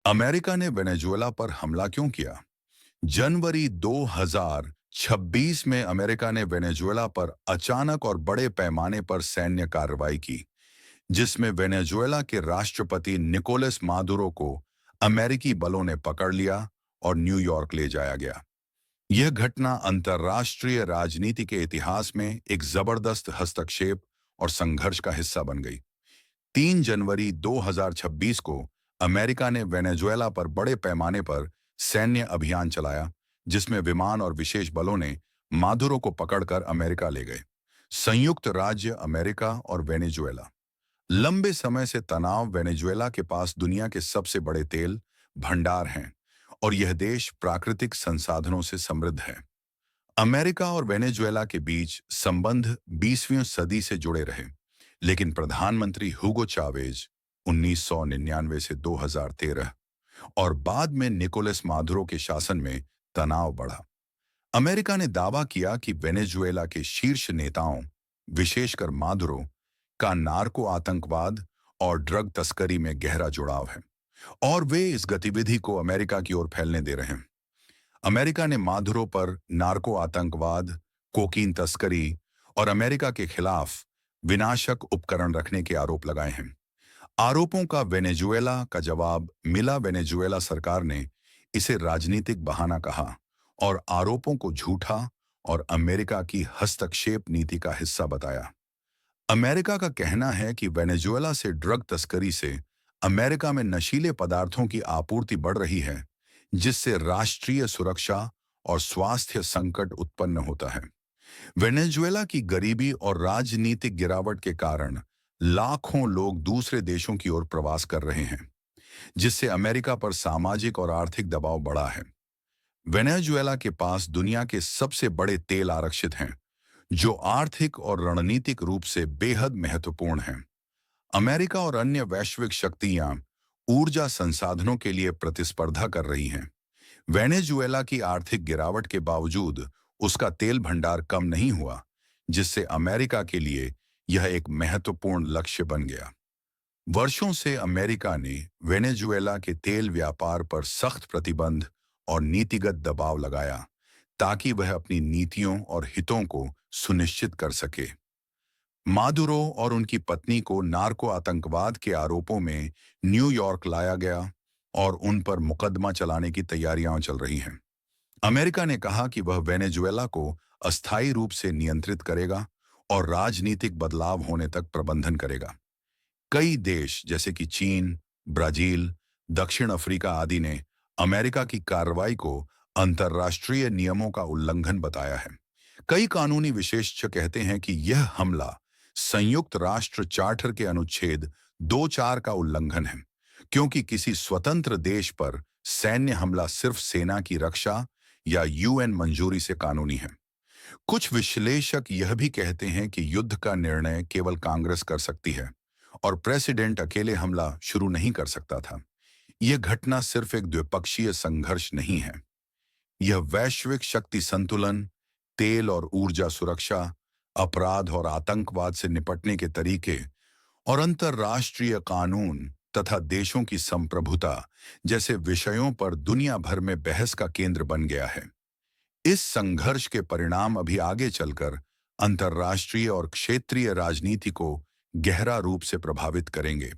America ने Venezuela पर हमला क्यों किया? जनवरी 2026 में अमेरिका ने वेनेजुएला पर अचानक और बड़े पैमाने पर सैन्य कार्रवाई की, जिसमें वेनेजुएला के राष्ट्रपति निकोलस मादुरो को अमेरिकी बलों ने पकड़ लिया और न्यूयॉर्क ले जाया गया। यह घटना अंतर्राष्ट्रीय राजनीति के इतिहास में एक जबरदस्त हस्तक्षेप और संघर्ष का हिस्सा बन गई। 3 जनवरी 2026 को अमेरिका ने वेनेजुएला पर बड़े पैमाने पर सैन्य अभियान चलाया, जिसमें विमान और विशेष बलों ने मादुरो को पकड़कर अमेरिका ले गए। संयुक्त राज्य अमेरिका और वेनेजुएला। लंबे समय से तनाव। वेनेजुएला के पास दुनिया के सबसे बड़े तेल भंडार हैं और यह देश प्राकृतिक संसाधनों से समृद्ध है। अमेरिका और वेनेजुएला के बीच संबंध 20वीं सदी से जुड़े रहे, लेकिन प्रधानमंत्री हुगो चावेज 1999 से 2013 और बाद में निकोलस मादुरो के शासन में तनाव बढ़ा। अमेरिका ने दावा किया कि वेनेजुएला के शीर्ष नेताओं, विशेषकर मादुरो, का नार्को आतंकवाद और ड्रग तस्करी में गहरा जुड़ाव है और वे इस गतिविधि को अमेरिका की ओर फैलने दे रहे हैं। अमेरिका ने मादुरो पर नार्को आतंकवाद, कोकीन तस्करी और अमेरिका के खिलाफ विनाशक उपकरण रखने के आरोप लगाए हैं। आरोपों का वेनेजुएला का जवाब मिला। वेनेजुएला सरकार ने इसे राजनीतिक बहाना कहा और आरोपों को झूठा और अमेरिका की हस्तक्षेप नीति का हिस्सा बताया। अमेरिका का कहना है कि वेनेजुएला से ड्रग तस्करी से अमेरिका में नशीले पदार्थों की आपूर्ति बढ़ रही है, जिससे राष्ट्रीय सुरक्षा और स्वास्थ्य संकट उत्पन्न होता है। वेनेजुएला की गरीबी और राजनीतिक गिरावट के कारण लाखों लोग दूसरे देशों की ओर प्रवास कर रहे हैं, जिससे अमेरिका पर सामाजिक और आर्थिक दबाव बढ़ा है। वेनेजुएला के पास दुनिया के सबसे बड़े तेल आरक्षित हैं, जो आर्थिक और रणनीतिक रूप से बेहद महत्वपूर्ण हैं। अमेरिका और अन्य वैश्विक शक्तियां ऊर्जा संसाधनों के लिए प्रतिस्पर्धा कर रही हैं। वेनेजुएला की आर्थिक गिरावट के बावजूद उसका तेल भंडार कम नहीं हुआ, जिससे अमेरिका के लिए यह एक महत्वपूर्ण लक्ष्य बन गया। वर्षों से अमेरिका ने वेनेजुएला के तेल व्यापार पर सख्त प्रतिबंध और नीतिगत दबाव लगाया, ताकि वह अपनी नीतियों और हितों को सुनिश्चित कर सके। मादुरो और उनकी पत्नी को नार्को आतंकवाद के आरोपों में न्यूयॉर्क लाया गया और उन पर मुकदमा चलाने की तैयारियां चल रही हैं। अमेरिका ने कहा कि वह वेनेजुएला को अस्थायी रूप से नियंत्रित करेगा और राजनीतिक बदलाव होने तक प्रबंधन करेगा। कई देश जैसे कि चीन, ब्राजील, दक्षिण अफ्रीका आदि ने अमेरिका की कार्रवाई को अंतर्राष्ट्रीय नियमों का उल्लंघन बताया है। कई कानूनी विशेषज्ञ कहते हैं कि यह हमला संयुक्त राष्ट्र चार्टर के अनुच्छेद 2.4 का उल्लंघन है, क्योंकि किसी स्वतंत्र देश पर सैन्य हमला सिर्फ सेना की रक्षा या यूएन मंजूरी से कानूनी है। कुछ विश्लेषक यह भी कहते हैं कि युद्ध का निर्णय केवल कांग्रेस कर सकती है और प्रेसिडेंट अकेले हमला शुरू नहीं कर सकता था। यह घटना सिर्फ एक द्विपक्षीय संघर्ष नहीं है, यह वैश्विक शक्ति संतुलन, तेल और ऊर्जा सुरक्षा, अपराध और आतंकवाद से निपटने के तरीके और अंतर्राष्ट्रीय कानून तथा देशों की संप्रभुता जैसे विषयों पर दुनिया भर में बहस का केंद्र बन गया है। इस संघर्ष के परिणाम अभी आगे चलकर अंतर्राष्ट्रीय और क्षेत्रीय राजनीति को गहरा रूप से प्रभावित करेंगे।